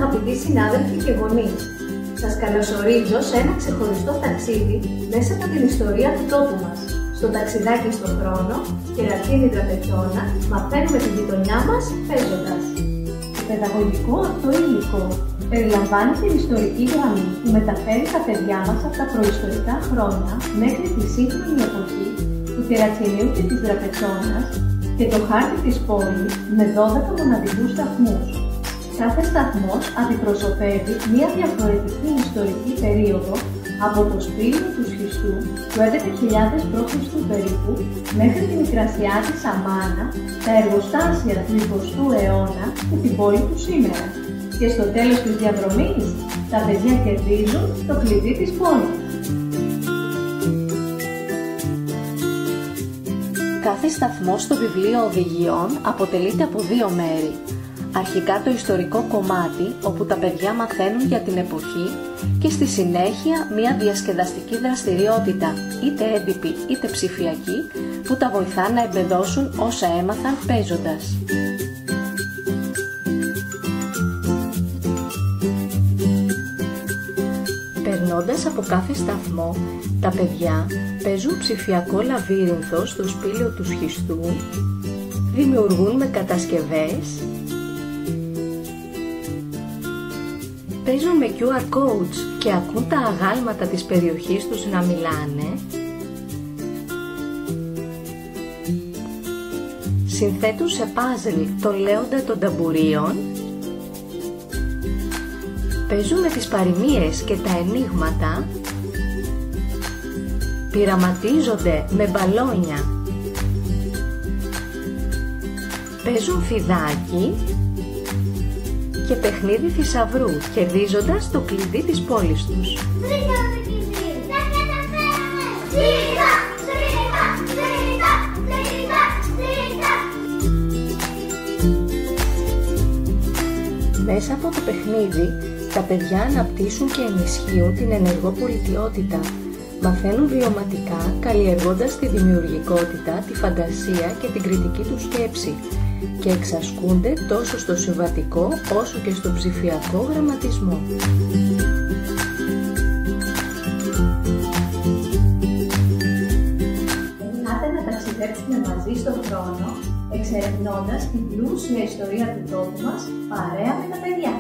αγαπητοί συνάδελφοι και γονείς. Σας καλωσορίζω σε ένα ξεχωριστό ταξίδι μέσα από την ιστορία του τόπου μας. Στο ταξιδάκι στον χρόνο, Κερατσίνη Τραπετσόνα, μαθαίνουμε τη γειτονιά μας παίζοντας. Το παιδαγωγικό αυτό υλικό περιλαμβάνει την ιστορική γραμμή που μεταφέρει τα παιδιά μας από τα προϊστορικά χρόνια μέχρι τη σύγχρονη εποχή του Κερατσινίου και της Τραπετσόνας και το χάρτη της πόλης με 12 μοναδικούς σταθμούς. Κάθε σταθμός αντιπροσωπεύει μια διαφορετική ιστορική περίοδο από το σπήλαιο του σχιστού του 11.000 π.Χ. περίπου μέχρι τη Μικρασιά της Αμάνα, τα εργοστάσια του 20ου αιώνα και την πόλη του σήμερα. Και στο τέλος της διαδρομής, τα παιδιά κερδίζουν το κλειδί της πόλης. Κάθε σταθμός στο βιβλίο οδηγιών αποτελείται από δύο μέρη. Αρχικά το ιστορικό κομμάτι, όπου τα παιδιά μαθαίνουν για την εποχή, και στη συνέχεια μια διασκεδαστική δραστηριότητα, είτε έντυπη είτε ψηφιακή, που τα βοηθά να εμπεδώσουν όσα έμαθαν παίζοντας. Περνώντας από κάθε σταθμό, τα παιδιά παίζουν ψηφιακό λαβύρινθο στο σπήλαιο του σχιστού, δημιουργούν με κατασκευές, παίζουν με QR codes και ακούν τα αγάλματα της περιοχής τους να μιλάνε, συνθέτουν σε πάζλ τον λέοντα των ταμπουρίων, παίζουν με τις παροιμίες και τα ενίγματα, πειραματίζονται με μπαλόνια, παίζουν φιδάκι και παιχνίδι θησαυρού, κερδίζοντας το κλειδί της πόλης τους. Μέσα από το παιχνίδι, τα παιδιά αναπτύσσουν και ενισχύουν την ενεργό πολιτιότητα. Μαθαίνουν βιωματικά, καλλιεργώντας τη δημιουργικότητα, τη φαντασία και την κριτική του σκέψη και εξασκούνται τόσο στο συμβατικό όσο και στο ψηφιακό γραμματισμό. Ελάτε να ταξιδέψουμε μαζί στον χρόνο, εξερευνώντας την πλούσια ιστορία του τόπου μας παρέα με τα παιδιά.